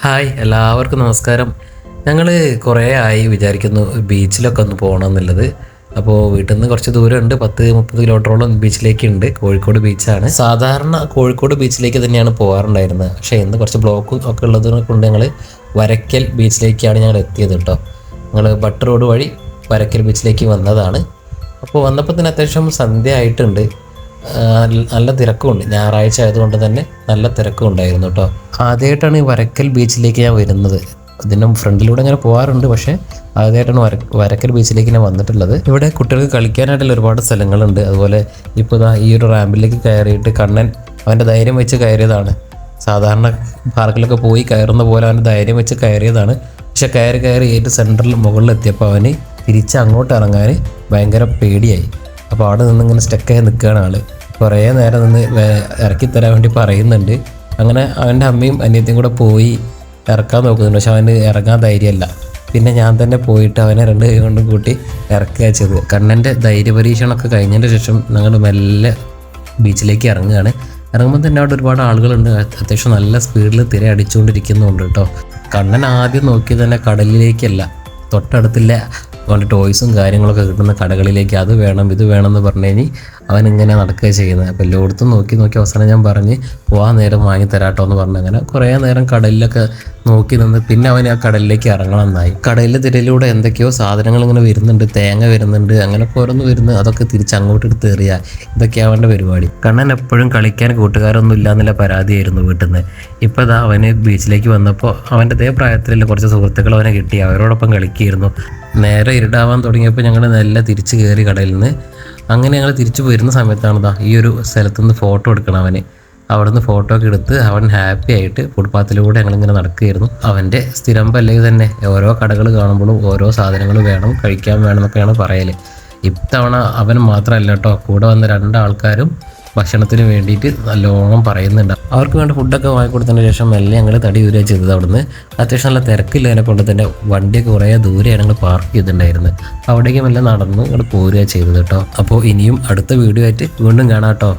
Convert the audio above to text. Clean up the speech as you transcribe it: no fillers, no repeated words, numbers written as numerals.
Hi എല്ലാവർക്കും നമസ്കാരം. ഞങ്ങൾ കുറേ ആയി വിചാരിക്കുന്നു ബീച്ചിലൊക്കെ ഒന്ന് പോകണം എന്നുള്ളത്. അപ്പോൾ വീട്ടിൽ നിന്ന് കുറച്ച് ദൂരമുണ്ട്, 10-30 കിലോമീറ്ററോളം ബീച്ചിലേക്ക് ഉണ്ട്. കോഴിക്കോട് ബീച്ചാണ്. സാധാരണ കോഴിക്കോട് ബീച്ചിലേക്ക് തന്നെയാണ് പോകാറുണ്ടായിരുന്നത്. പക്ഷേ ഇന്ന് കുറച്ച് ബ്ലോക്കും ഒക്കെ ഉള്ളത് കൊണ്ട് ഞങ്ങൾ വരയ്ക്കൽ ബീച്ചിലേക്കാണ് ഞങ്ങൾ എത്തിയത് കേട്ടോ. ഞങ്ങൾ ബട്ട് റോഡ് വഴി വരയ്ക്കൽ ബീച്ചിലേക്ക് വന്നതാണ്. അപ്പോൾ വന്നപ്പോൾ തന്നെ അത്യാവശ്യം സന്ധ്യ ആയിട്ടുണ്ട്. നല്ല തിരക്കുമുണ്ട്. ഞായറാഴ്ച ആയതുകൊണ്ട് തന്നെ നല്ല തിരക്കും ഉണ്ടായിരുന്നു കേട്ടോ. ആദ്യമായിട്ടാണ് ഈ വരയ്ക്കൽ ബീച്ചിലേക്ക് ഞാൻ വരുന്നത്. ഇതിൻ്റെ ഫ്രണ്ടിലൂടെ ഇങ്ങനെ പോകാറുണ്ട്, പക്ഷേ ആദ്യമായിട്ടാണ് വരയ്ക്കൽ ബീച്ചിലേക്ക് ഞാൻ വന്നിട്ടുള്ളത്. ഇവിടെ കുട്ടികൾക്ക് കളിക്കാനായിട്ടുള്ള ഒരുപാട് സ്ഥലങ്ങളുണ്ട്. അതുപോലെ ഇപ്പോൾ ഈ ഒരു റാമ്പിലേക്ക് കയറിയിട്ട് കണ്ണൻ അവൻ്റെ ധൈര്യം വെച്ച് കയറിയതാണ്. സാധാരണ പാർക്കിലൊക്കെ പോയി കയറുന്ന പോലെ അവൻ്റെ ധൈര്യം വെച്ച് കയറിയതാണ്. പക്ഷെ കയറി ഏറ്റവും സെൻറ്ററിൽ മുകളിലെത്തിയപ്പോൾ അവന് തിരിച്ച് അങ്ങോട്ട് ഇറങ്ങാൻ ഭയങ്കര പേടിയായി. അപ്പോൾ അവിടെ നിന്ന് ഇങ്ങനെ സ്റ്റക്കായി നിൽക്കുകയാണ് ആൾ. കുറേ നേരം നിന്ന് ഇറക്കിത്തരാൻ വേണ്ടി പറയുന്നുണ്ട്. അങ്ങനെ അവൻ്റെ അമ്മയും അനിയത്തിയും കൂടെ പോയി ഇറക്കാൻ നോക്കുന്നുണ്ട്, പക്ഷെ അവന് ഇറങ്ങാൻ ധൈര്യമല്ല. പിന്നെ ഞാൻ തന്നെ പോയിട്ട് അവനെ 2 കൈ കൊണ്ടും കൂട്ടി ഇറക്കുക ചെയ്തത്. കണ്ണൻ്റെ ധൈര്യ പരീക്ഷണമൊക്കെ കഴിഞ്ഞതിൻ്റെ ശേഷം ഞങ്ങൾ മെല്ലെ ബീച്ചിലേക്ക് ഇറങ്ങുകയാണ്. ഇറങ്ങുമ്പോൾ തന്നെ അവിടെ ഒരുപാട് ആളുകളുണ്ട്. അത്യാവശ്യം നല്ല സ്പീഡിൽ തിര അടിച്ചുകൊണ്ടിരിക്കുന്നുണ്ട് കേട്ടോ. കണ്ണൻ ആദ്യം നോക്കിയത് തന്നെ കടലിലേക്കല്ല, തൊട്ടടുത്തില്ല അവൻ്റെ ടോയ്സും കാര്യങ്ങളൊക്കെ കിട്ടുന്ന കടകളിലേക്ക്. അത് വേണം ഇത് വേണം എന്ന് പറഞ്ഞു കഴിഞ്ഞ് അവനിങ്ങനെ നടക്കുക ചെയ്യുന്നത്. അപ്പോൾ എല്ലായിടത്തും നോക്കി അവസാനം ഞാൻ പറഞ്ഞ് പോകാൻ നേരം വാങ്ങി തരാട്ടോ എന്ന് പറഞ്ഞു. അങ്ങനെ കുറേ നേരം കടലിലൊക്കെ നോക്കി നിന്ന് പിന്നെ അവൻ ആ കടലിലേക്ക് ഇറങ്ങണമെന്നായി. കടലിലെ തിരയിലൂടെ എന്തൊക്കെയോ സാധനങ്ങൾ ഇങ്ങനെ വരുന്നുണ്ട്, തേങ്ങ വരുന്നുണ്ട്, അങ്ങനെ ഓരോന്ന് വരുന്നു. അതൊക്കെ തിരിച്ച് അങ്ങോട്ട് എടുത്ത് എറിയുക, ഇതൊക്കെയാണ് അവൻ്റെ പരിപാടി. കണ്ണൻ എപ്പോഴും കളിക്കാൻ കൂട്ടുകാരൊന്നും ഇല്ല എന്നുള്ള പരാതിയായിരുന്നു വീട്ടിൽ നിന്ന്. ഇപ്പോൾ ഇതാ അവന് ബീച്ചിലേക്ക് വന്നപ്പോൾ അവൻ്റെ അതേ പ്രായത്തിലുള്ള കുറച്ച് സുഹൃത്തുക്കൾ അവനെ കിട്ടി. അവരോടൊപ്പം കളിക്കുകയായിരുന്നു. നേരെ ഇരുടാവാൻ തുടങ്ങിയപ്പോൾ ഞങ്ങൾ നല്ല തിരിച്ച് കയറി കടലിൽ നിന്ന്. അങ്ങനെ ഞങ്ങൾ തിരിച്ചു പോരുന്ന സമയത്താണ് ഈ ഒരു സ്ഥലത്തുനിന്ന് ഫോട്ടോ എടുക്കണം അവന്. അവിടെ നിന്ന് ഫോട്ടോ ഒക്കെ എടുത്ത് അവൻ ഹാപ്പി ആയിട്ട് ഫുട്പാത്തിലൂടെ ഞങ്ങളിങ്ങനെ നടക്കുകയായിരുന്നു. അവൻ്റെ സ്ഥിരം പല്ലവി തന്നെ ഓരോ കടകൾ കാണുമ്പോഴും ഓരോ സാധനങ്ങൾ വേണം, കഴിക്കാൻ വേണം എന്നൊക്കെയാണ് പറയൽ. ഇത്തവണ അവൻ മാത്രമല്ല കേട്ടോ, കൂടെ വന്ന 2 ആൾക്കാരും ഭക്ഷണത്തിന് വേണ്ടിയിട്ട് നല്ലോണം പറയുന്നുണ്ട്. അവർക്ക് വേണ്ട ഫുഡൊക്കെ വാങ്ങിക്കൊടുത്തതിന് ശേഷം മെല്ലെ ഞങ്ങൾ തടി ദൂരെ ചെയ്തത്. അവിടുന്ന് അത്യാവശ്യം നല്ല തിരക്കില്ലതിനെ കൊണ്ട് തന്നെ വണ്ടിയൊക്കെ കുറേ ദൂരെയാണ് ഞങ്ങൾ പാർക്ക് ചെയ്തിട്ടുണ്ടായിരുന്നത്. അവിടേക്ക് മെല്ലെ നടന്ന് ഞങ്ങൾ പോരുക ചെയ്തത് കേട്ടോ. അപ്പോൾ ഇനിയും അടുത്ത വീഡിയോ ആയിട്ട് വീണ്ടും കാണാം കേട്ടോ.